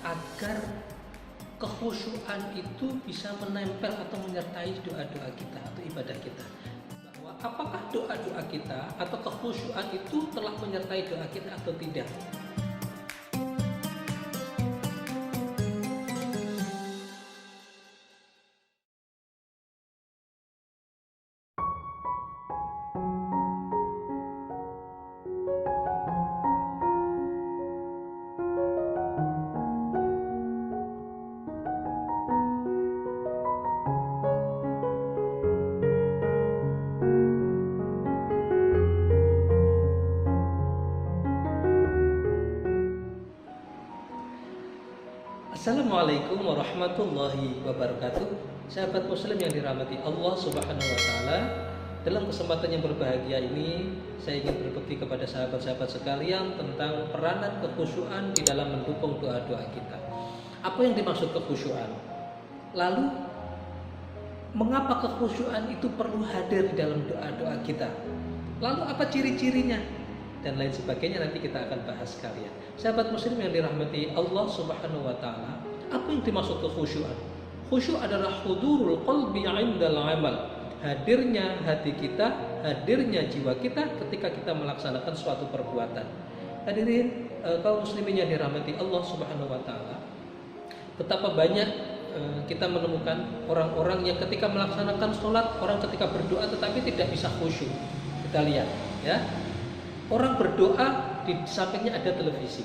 agar kekhusyuan itu bisa menempel atau menyertai doa-doa kita atau ibadah kita. Bahwa apakah doa-doa kita atau kekhusyuan itu telah menyertai doa kita atau tidak. Assalamualaikum warahmatullahi wabarakatuh. Sahabat muslim yang dirahmati Allah Subhanahu wa taala, dalam kesempatan yang berbahagia ini saya ingin berbakti kepada sahabat-sahabat sekalian tentang peranan kekhusyuan di dalam mendukung doa-doa kita. Apa yang dimaksud kekhusyuan? Lalu mengapa kekhusyuan itu perlu hadir di dalam doa-doa kita? Lalu apa ciri-cirinya? Dan lain sebagainya nanti kita akan bahas sekalian. Sahabat muslim yang dirahmati Allah Subhanahu wa taala, apa yang dimaksud kekhusyuan? Khusyuk adalah hudurul qalbi 'indal 'amal. Hadirnya hati kita, hadirnya jiwa kita ketika kita melaksanakan suatu perbuatan. Hadirin kaum muslimin yang dirahmati Allah Subhanahu wa taala, betapa banyak kita menemukan orang-orang yang ketika melaksanakan sholat, orang ketika berdoa tetapi tidak bisa khusyuk. Kita lihat ya. Orang berdoa di sampingnya ada televisi.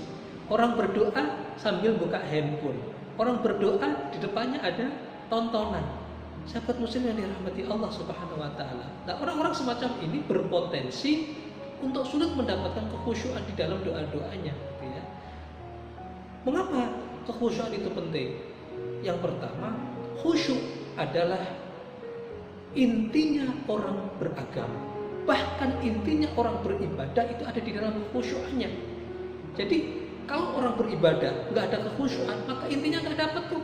Orang berdoa sambil buka handphone. Orang berdoa di depannya ada tontonan. Sahabat muslim yang dirahmati Allah Subhanahu wa taala. Nah, orang-orang semacam ini berpotensi untuk sulit mendapatkan kekhusyuan di dalam doa-doanya, gitu ya. Mengapa kekhusyuan itu penting? Yang pertama, khusyuk adalah intinya orang beragama. Bahkan intinya orang beribadah itu ada di dalam kekhusyuannya. Jadi kalau orang beribadah nggak ada kekhusyuan, maka intinya nggak dapat tuh.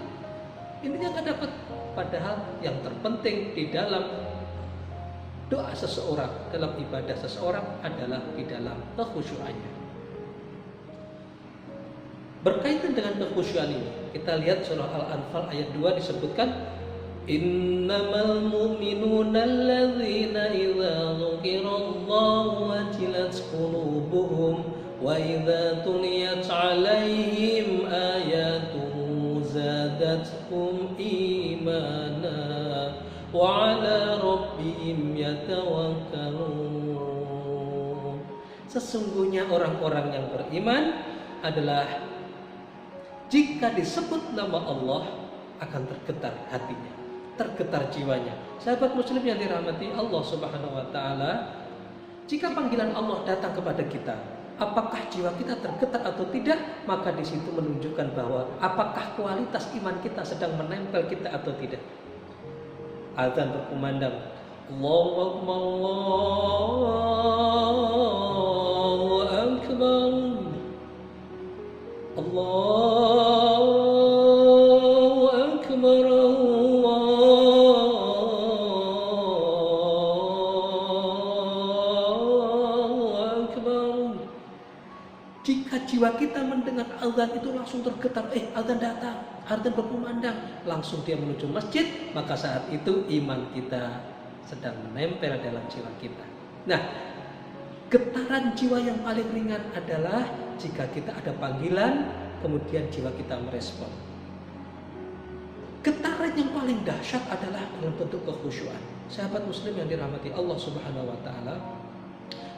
Intinya nggak dapat. Padahal yang terpenting di dalam doa seseorang, dalam ibadah seseorang adalah di dalam kekhusyuannya. Berkaitan dengan kekhusyuan ini, kita lihat surah Al-Anfal ayat 2 disebutkan, Innamal mu'minuna alladzina idza dzukirallahu wajilat qulubuhum wa idza tuliyat 'alaihim ayatuhu zadatkum imana wa 'ala rabbihim yatawakkalun. Sesungguhnya orang-orang yang beriman adalah jika disebut nama Allah akan tergetar hatinya, tergetar jiwanya. Sahabat muslim yang dirahmati Allah Subhanahu wa taala, jika panggilan Allah datang kepada kita, apakah jiwa kita tergetar atau tidak? Maka di situ menunjukkan bahwa apakah kualitas iman kita sedang menempel kita atau tidak. Azan berkumandang, Allahu Akbar, Allahu Akbar, Allahu Akbar, Allahu Akbar. Jika jiwa kita mendengar azan itu langsung tergetar, azan datang, azan berkumandang, langsung dia menuju masjid, maka saat itu iman kita sedang menempel dalam jiwa kita. Nah, getaran jiwa yang paling ringan adalah jika kita ada panggilan, kemudian jiwa kita merespon. Getaran yang paling dahsyat adalah dalam bentuk kekhusyuan. Sahabat muslim yang dirahmati Allah Subhanahu wa taala,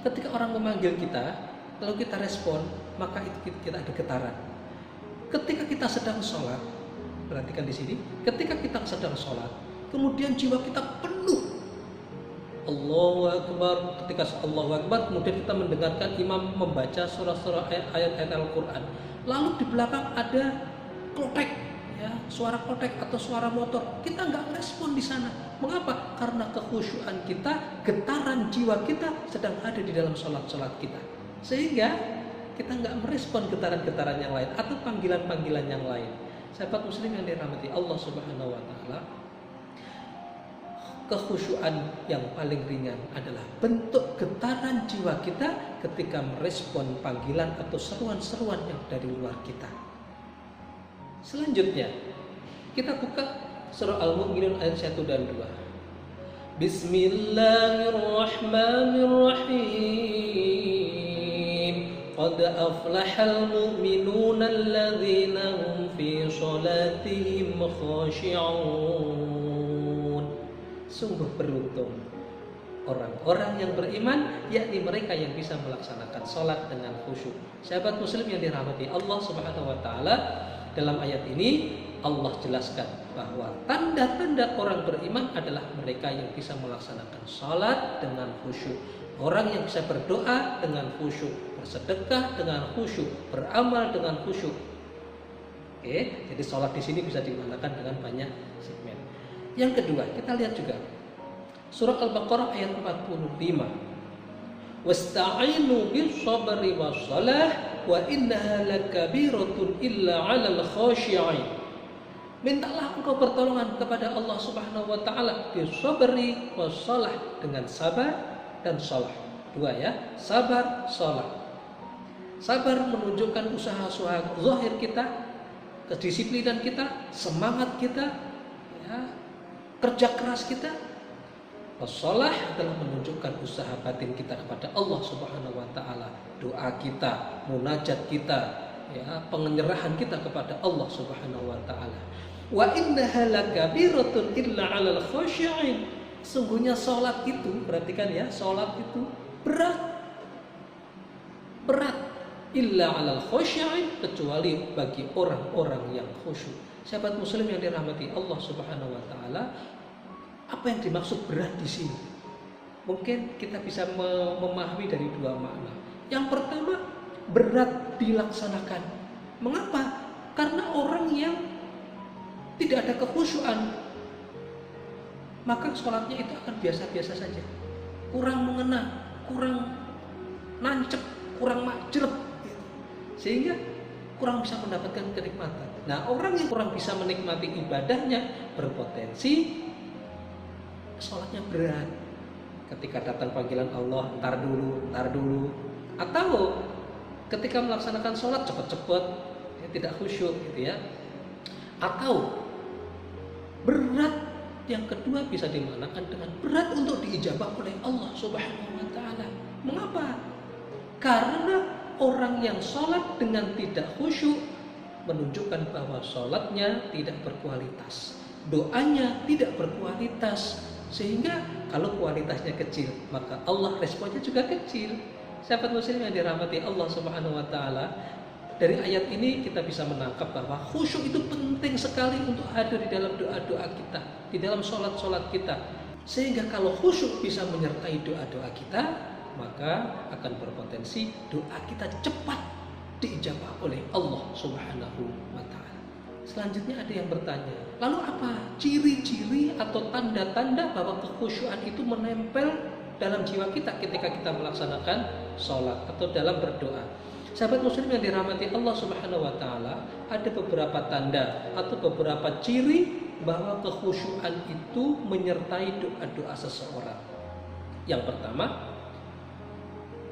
ketika orang memanggil kita, lalu kita respon, maka itu kita ada getaran. Ketika kita sedang sholat, perhatikan di sini, ketika kita sedang sholat, kemudian jiwa kita penuh Allahu Akbar. Ketika Allahu Akbar, kemudian kita mendengarkan imam membaca surah-surah ayat-ayat Al-Quran. Lalu di belakang ada klotek, ya, suara klotek atau suara motor. Kita nggak respon di sana. Mengapa? Karena kekhusyuan kita, getaran jiwa kita sedang ada di dalam sholat-sholat kita. Sehingga kita nggak merespon getaran-getaran yang lain atau panggilan-panggilan yang lain. Sahabat muslim yang dirahmati Allah Subhanahu wa taala, kekhusyuan yang paling ringan adalah bentuk getaran jiwa kita ketika merespon panggilan atau seruan-seruan yang dari luar kita. Selanjutnya, kita buka surah Al-Mu'minun ayat 1 dan 2. Bismillahirrahmanirrahim. Qad aflahal mu'minuna alladzina hum fi sholatihim khashi'un. Sungguh beruntung orang-orang yang beriman, yakni mereka yang bisa melaksanakan sholat dengan khusyuk. Sahabat muslim yang dirahmati Allah Subhanahu wa taala, dalam ayat ini Allah jelaskan bahwa tanda-tanda orang beriman adalah mereka yang bisa melaksanakan sholat dengan khusyuk. Orang yang bisa berdoa dengan khusyuk, bersedekah dengan khusyuk, beramal dengan khusyuk. Oke, jadi sholat di sini bisa dimaknakan dengan banyak segmen. Yang kedua, kita lihat juga surah Al-Baqarah ayat 45. Wasta'inu bis sabri was salah wa innaha lakabiratun illa 'alal khashi'in. Mintalah engkau pertolongan kepada Allah Subhanahu wa taala bis sabri was salah, dengan sabar dan salah. Dua ya, sabar, salah. Sabar menunjukkan usaha-usaha zahir kita, kedisiplinan kita, semangat kita, ya, kerja keras kita. Wassalah adalah menunjukkan usaha batin kita kepada Allah Subhanahu wa taala, doa kita, munajat kita, ya, penyerahan kita kepada Allah Subhanahu wa taala. Wa innaha lakabiratun illa 'alal khashi'in. Sungguhnya salat itu, perhatikan ya, salat itu berat. Berat illa 'alal khashi'in, kecuali bagi orang-orang yang khusyuk. Sahabat muslim yang dirahmati Allah Subhanahu wa taala, apa yang dimaksud berat di sini? Mungkin kita bisa memahami dari dua makna. Yang pertama, berat dilaksanakan. Mengapa? Karena orang yang tidak ada kekhusyuan, maka sholatnya itu akan biasa-biasa saja, kurang mengena, kurang nancep, kurang majrep, gitu. Sehingga kurang bisa mendapatkan kenikmatan. Nah, orang yang kurang bisa menikmati ibadahnya berpotensi sholatnya berat. Ketika datang panggilan Allah, ntar dulu. Atau ketika melaksanakan sholat cepat-cepat, ya, tidak khusyuk gitu ya. Atau berat yang kedua bisa dimaknakan dengan berat untuk diijabah oleh Allah Subhanahu wa taala. Mengapa? Karena orang yang sholat dengan tidak khusyuk menunjukkan bahwa sholatnya tidak berkualitas, doanya tidak berkualitas. Sehingga kalau kualitasnya kecil, maka Allah responnya juga kecil. Sahabat muslim yang dirahmati Allah Subhanahu wa taala, dari ayat ini kita bisa menangkap bahwa khusyuk itu penting sekali untuk hadir di dalam doa-doa kita, di dalam sholat-sholat kita. Sehingga kalau khusyuk bisa menyertai doa-doa kita, maka akan berpotensi doa kita cepat diijabah oleh Allah Subhanahu wa taala. Selanjutnya ada yang bertanya, lalu apa ciri-ciri atau tanda-tanda bahwa kekhusyuan itu menempel dalam jiwa kita ketika kita melaksanakan sholat atau dalam berdoa? Sahabat muslim yang dirahmati Allah Subhanahu wa taala, ada beberapa tanda atau beberapa ciri bahwa kekhusyuan itu menyertai doa-doa seseorang. Yang pertama,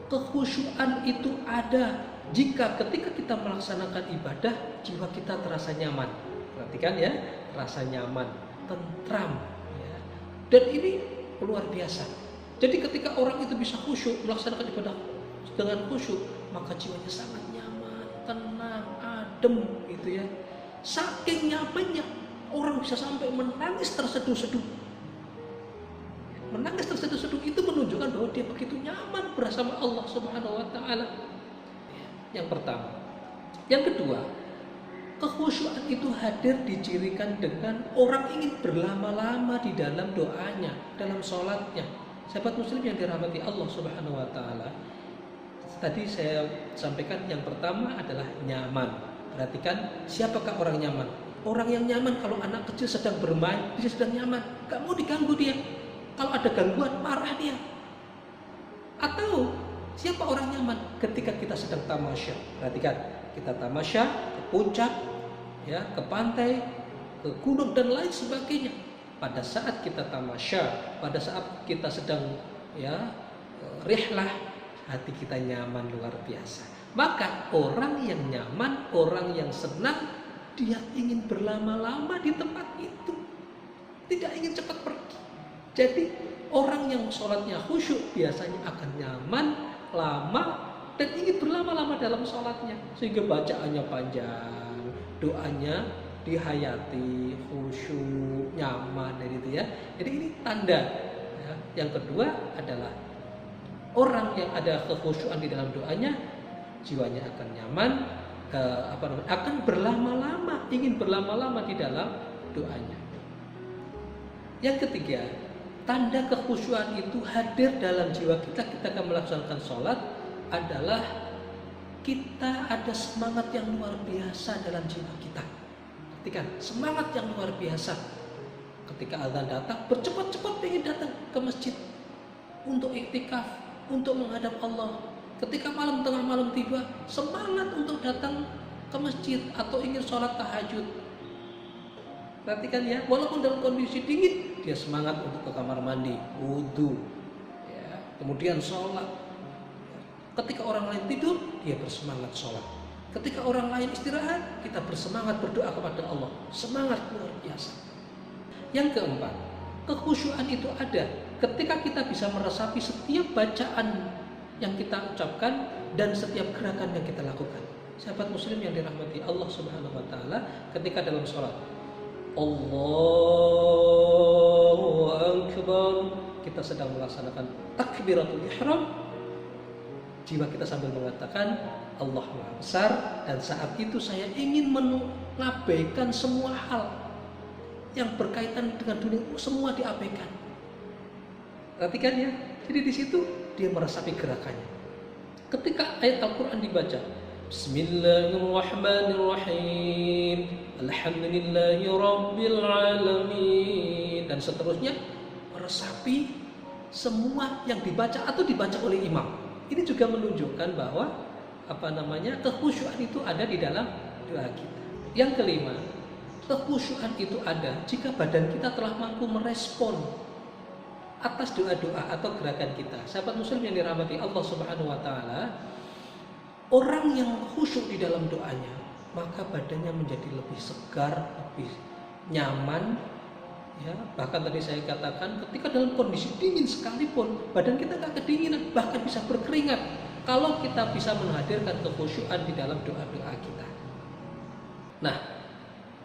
kekhusyuan itu ada jika ketika kita melaksanakan ibadah, jiwa kita terasa nyaman. Perhatikan ya, terasa nyaman, tentram, ya. Dan ini luar biasa. Jadi ketika orang itu bisa khusyuk melaksanakan ibadah dengan khusyuk, maka jiwanya sangat nyaman, tenang, adem, gitu ya. Saking nyamannya, orang bisa sampai menangis terseduh-seduh. Menangis terseduh-seduh itu menunjukkan bahwa dia begitu nyaman bersama Allah Subhanahu wa taala. Yang pertama. Yang kedua, kekhusyuan itu hadir dicirikan dengan orang ingin berlama-lama di dalam doanya, dalam sholatnya. Sahabat muslim yang dirahmati Allah Subhanahu wa taala, tadi saya sampaikan yang pertama adalah nyaman. Perhatikan, siapakah orang nyaman? Orang yang nyaman kalau anak kecil sedang bermain, dia sedang nyaman, gak mau diganggu dia. Kalau ada gangguan, marah dia. Atau siapa orang nyaman ketika kita sedang tamasya? Perhatikan, kita tamasya ke puncak, ya, ke pantai, ke gunung dan lain sebagainya. Pada saat kita tamasya, pada saat kita sedang, ya, rihlah, hati kita nyaman luar biasa. Maka orang yang nyaman, orang yang senang, dia ingin berlama-lama di tempat itu, tidak ingin cepat pergi. Jadi orang yang sholatnya khusyuk biasanya akan nyaman, lama, dan ingin berlama-lama dalam sholatnya, sehingga bacaannya panjang, doanya dihayati, khusyuk, nyaman, gitu ya. Jadi ini tanda. Ya. Yang kedua adalah orang yang ada kekhusyuan di dalam doanya, jiwanya akan nyaman, akan berlama-lama, ingin berlama-lama di dalam doanya. Yang ketiga, tanda kekhusyuan itu hadir dalam jiwa kita ketika melaksanakan sholat adalah kita ada semangat yang luar biasa dalam jiwa kita. Perhatikan, semangat yang luar biasa. Ketika azan datang, bercepat-cepat ingin datang ke masjid untuk iktikaf, untuk menghadap Allah. Ketika tengah malam tiba, semangat untuk datang ke masjid atau ingin sholat tahajud. Perhatikan ya, walaupun dalam kondisi dingin, dia semangat untuk ke kamar mandi, wudhu, ya, kemudian sholat. Ketika orang lain tidur, dia bersemangat sholat. Ketika orang lain istirahat, kita bersemangat berdoa kepada Allah. Semangat luar biasa. Yang keempat, kekhusyuan itu ada ketika kita bisa meresapi setiap bacaan yang kita ucapkan dan setiap gerakan yang kita lakukan. Sahabat muslim yang dirahmati Allah Subhanahu wa taala, ketika dalam sholat, Allahu Akbar, kita sedang melaksanakan takbiratul ihram, jiwa kita sambil mengatakan Allah Maha Besar, dan saat itu saya ingin mengabaikan semua hal yang berkaitan dengan dunia, semua diabaikan. Perhatikan ya, jadi di situ dia meresapi gerakannya. Ketika ayat Al-Quran dibaca, Bismillahirrahmanirrahim, Alhamdulillahi Rabbil Alamin, dan seterusnya, meresapi semua yang dibaca atau dibaca oleh imam. Ini juga menunjukkan bahwa kekhusyuan itu ada di dalam doa kita. Yang kelima, kekhusyuan itu ada jika badan kita telah mampu merespon atas doa-doa atau gerakan kita. Sahabat muslim yang dirahmati Allah Subhanahu wa taala, orang yang khusyuk di dalam doanya, maka badannya menjadi lebih segar, lebih nyaman. Ya, bahkan tadi saya katakan ketika dalam kondisi dingin sekalipun badan kita gak kedinginan, bahkan bisa berkeringat kalau kita bisa menghadirkan kekhusyuan di dalam doa-doa kita. Nah,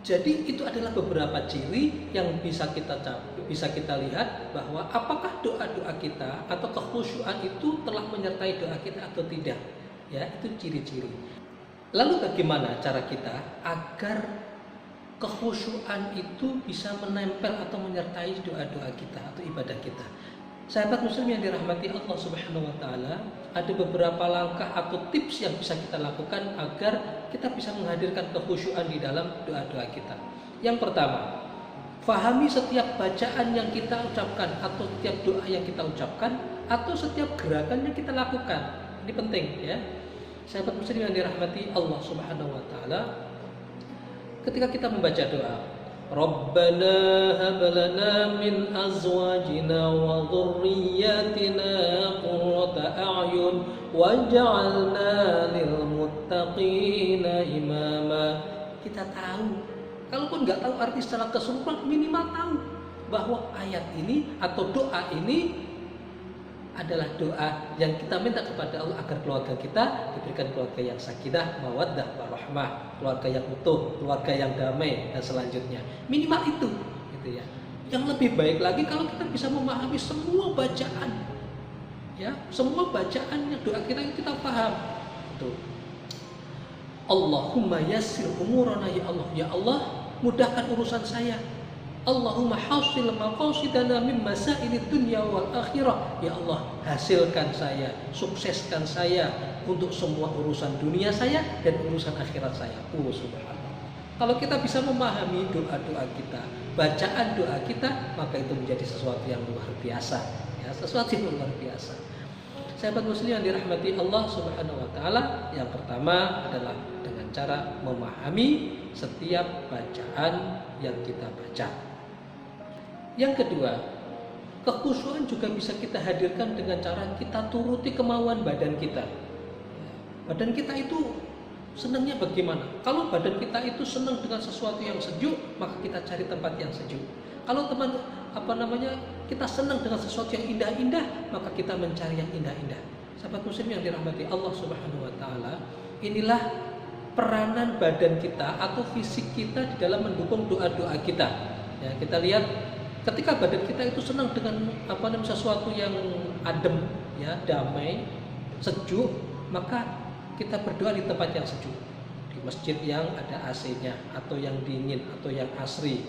jadi itu adalah beberapa ciri yang bisa kita lihat bahwa apakah doa-doa kita atau kekhusyuan itu telah menyertai doa kita atau tidak. Ya, itu ciri-ciri. Lalu bagaimana cara kita agar kekhusyuan itu bisa menempel atau menyertai doa-doa kita atau ibadah kita? Sahabat muslim yang dirahmati Allah Subhanahu wa taala, ada beberapa langkah atau tips yang bisa kita lakukan agar kita bisa menghadirkan kekhusyuan di dalam doa-doa kita. Yang pertama, fahami setiap bacaan yang kita ucapkan atau setiap doa yang kita ucapkan atau setiap gerakan yang kita lakukan. Ini penting ya. Sahabat muslim yang dirahmati Allah Subhanahu wa taala, ketika kita membaca doa, Rabbana hab lana min azwajina wa dhurriyyatina qurrata a'yun waj'alna lil muttaqina imama. Kita tahu, kalaupun nggak tahu arti secara keseluruhan, minimal tahu bahwa ayat ini atau doa ini adalah doa yang kita minta kepada Allah agar keluarga kita diberikan keluarga yang sakinah, mawaddah, warahmah, keluarga yang utuh, keluarga yang damai, dan selanjutnya. Minimal itu, gitu ya. Yang lebih baik lagi kalau kita bisa memahami semua bacaan, ya, semua bacaan yang doa kita paham. Tuh. Allahumma yassir umurana ya Allah, mudahkan urusan saya. Allahumma hasil maqasidana min masailid dunya wal akhirah. Ya Allah, hasilkan saya, sukseskan saya untuk semua urusan dunia saya dan urusan akhirat saya. Subhanallah. Kalau kita bisa memahami doa-doa kita, bacaan doa kita, maka itu menjadi sesuatu yang luar biasa, ya, sesuatu yang luar biasa. Sahabat muslim yang dirahmati Allah Subhanahu wa taala, yang pertama adalah dengan cara memahami setiap bacaan yang kita baca. Yang kedua, kekhusyuan juga bisa kita hadirkan dengan cara kita turuti kemauan badan kita. Badan kita itu Senangnya bagaimana? Kalau badan kita itu senang dengan sesuatu yang sejuk, maka kita cari tempat yang sejuk. Kalau kita senang dengan sesuatu yang indah-indah, maka kita mencari yang indah-indah. Sahabat muslim yang dirahmati Allah Subhanahu wa taala, inilah peranan badan kita atau fisik kita di dalam mendukung doa-doa kita. Ya, kita lihat ketika badan kita itu senang dengan sesuatu yang adem, ya, damai, sejuk, maka kita berdoa di tempat yang sejuk, di masjid yang ada AC-nya atau yang dingin atau yang asri.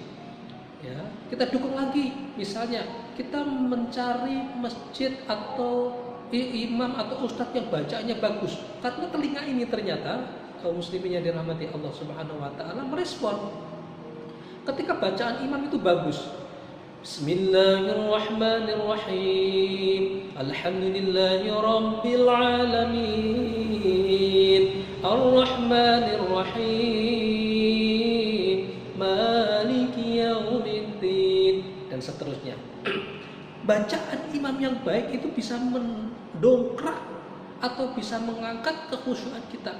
Ya, kita dukung lagi, misalnya kita mencari masjid atau imam atau ustadz yang bacaannya bagus, karena telinga ini ternyata kaum muslimin yang dirahmati Allah Subhanahu wa taala merespon ketika bacaan imam itu bagus. Bismillahirrahmanirrahim. Alhamdulillahi rabbil alamin. Arrahmanirrahim. Maliki yaumiddin, dan seterusnya. Bacaan imam yang baik itu bisa mendongkrak atau bisa mengangkat kekhusyuan kita.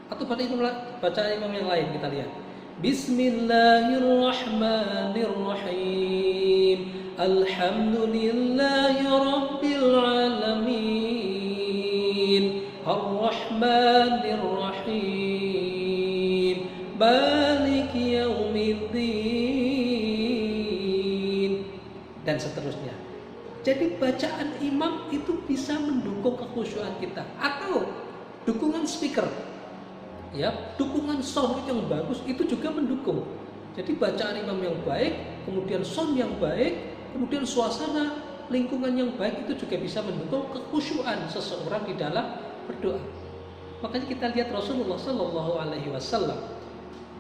Atau bacaan imam yang lain kita lihat. Bismillahirrahmanirrahim. Alhamdulillahi rabbil alamin. Arrahmanirrahim. Maliki yaumiddin, dan seterusnya. Jadi bacaan imam itu bisa mendukung kekhusyuan kita, atau dukungan speaker. Ya, dukungan sound yang bagus itu juga mendukung. Jadi bacaan imam yang baik, kemudian sound yang baik, kemudian suasana lingkungan yang baik itu juga bisa mendukung kekhusyuan seseorang di dalam berdoa. Makanya kita lihat Rasulullah Shallallahu Alaihi Wasallam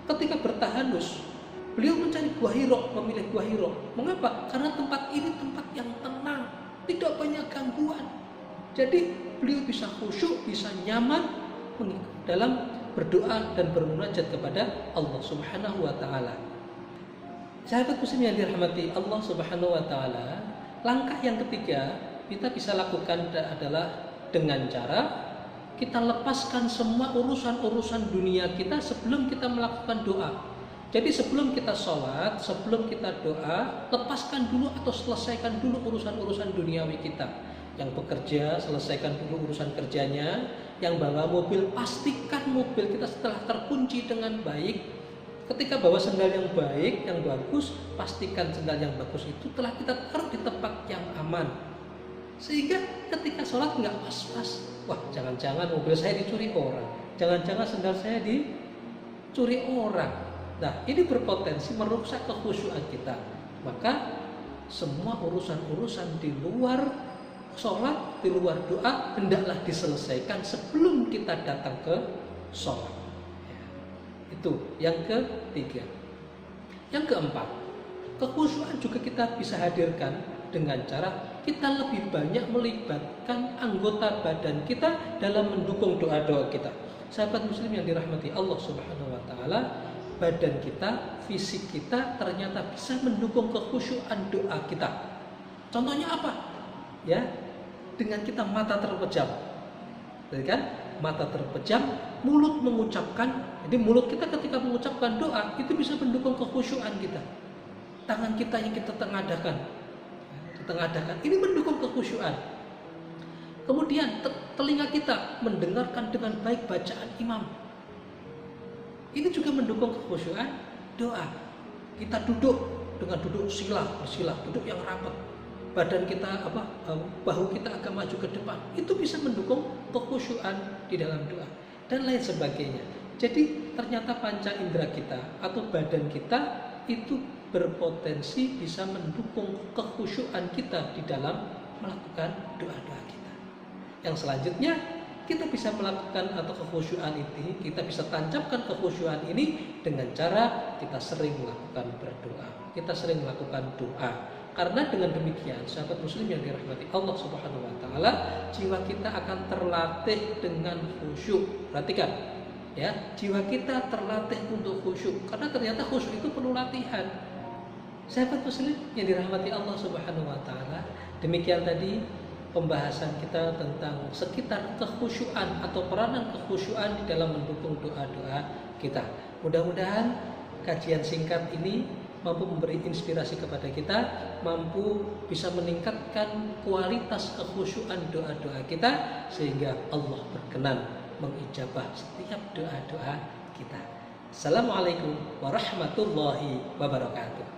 ketika bertahanus, beliau mencari gua Hiro, memilih gua Hiro. Mengapa? Karena tempat ini tempat yang tenang, tidak banyak gangguan. Jadi beliau bisa khusyuk, bisa nyaman dalam berdoa dan bermunajat kepada Allah Subhanahu wa taala. Sahabat muslim yang dirahmati Allah Subhanahu wa taala, langkah yang ketiga kita bisa lakukan adalah dengan cara kita lepaskan semua urusan-urusan dunia kita sebelum kita melakukan doa. Jadi sebelum kita sholat, sebelum kita doa, lepaskan dulu atau selesaikan dulu urusan-urusan duniawi kita. Yang bekerja, selesaikan dulu urusan kerjanya. Yang bawa mobil, pastikan mobil kita setelah terkunci dengan baik. Ketika bawa sendal yang baik, yang bagus, pastikan sendal yang bagus itu telah kita taruh di tempat yang aman. Sehingga ketika sholat nggak pas-pas. Wah, jangan-jangan mobil saya dicuri orang. Jangan-jangan sendal saya dicuri orang. Nah, ini berpotensi merusak kekhusyuan kita. Maka semua urusan-urusan di luar sholat, di luar doa hendaklah diselesaikan sebelum kita datang ke sholat. Itu yang ketiga. Yang keempat, kekhusyuan juga kita bisa hadirkan dengan cara kita lebih banyak melibatkan anggota badan kita dalam mendukung doa-doa kita. Sahabat muslim yang dirahmati Allah Subhanahu wa taala, badan kita, fisik kita ternyata bisa mendukung kekhusyuan doa kita. Contohnya apa? Ya, dengan kita mata terpejam. Jadi kan, mata terpejam, mulut mengucapkan. Jadi mulut kita ketika mengucapkan doa itu bisa mendukung kekhusyuan kita. Tangan kita yang kita tengadahkan, ini mendukung kekhusyuan. Kemudian telinga kita mendengarkan dengan baik bacaan imam. Ini juga mendukung kekhusyuan doa. Kita duduk dengan duduk bersila, duduk yang rapat. Badan kita bahu kita agak maju ke depan. Itu bisa mendukung kekhusyuan di dalam doa dan lain sebagainya. Jadi ternyata panca indera kita atau badan kita itu berpotensi bisa mendukung kekhusyuan kita di dalam melakukan doa-doa kita. Yang selanjutnya kita bisa melakukan atau kekhusyuan ini, kita bisa tancapkan kekhusyuan ini dengan cara kita sering melakukan berdoa. Kita sering melakukan doa. Karena dengan demikian, sahabat muslim yang dirahmati Allah Subhanahu wa taala, jiwa kita akan terlatih dengan khusyuk. Perhatikan, ya, jiwa kita terlatih untuk khusyuk. Karena ternyata khusyuk itu perlu latihan. Sahabat muslim yang dirahmati Allah Subhanahu wa taala, demikian tadi pembahasan kita tentang sekitar kekhusyuan atau peranan kekhusyuan di dalam mendukung doa-doa kita. Mudah-mudahan kajian singkat ini mampu memberi inspirasi kepada kita, mampu bisa meningkatkan kualitas kekhusyuan doa-doa kita, sehingga Allah berkenan mengijabah setiap doa-doa kita. Assalamualaikum warahmatullahi wabarakatuh.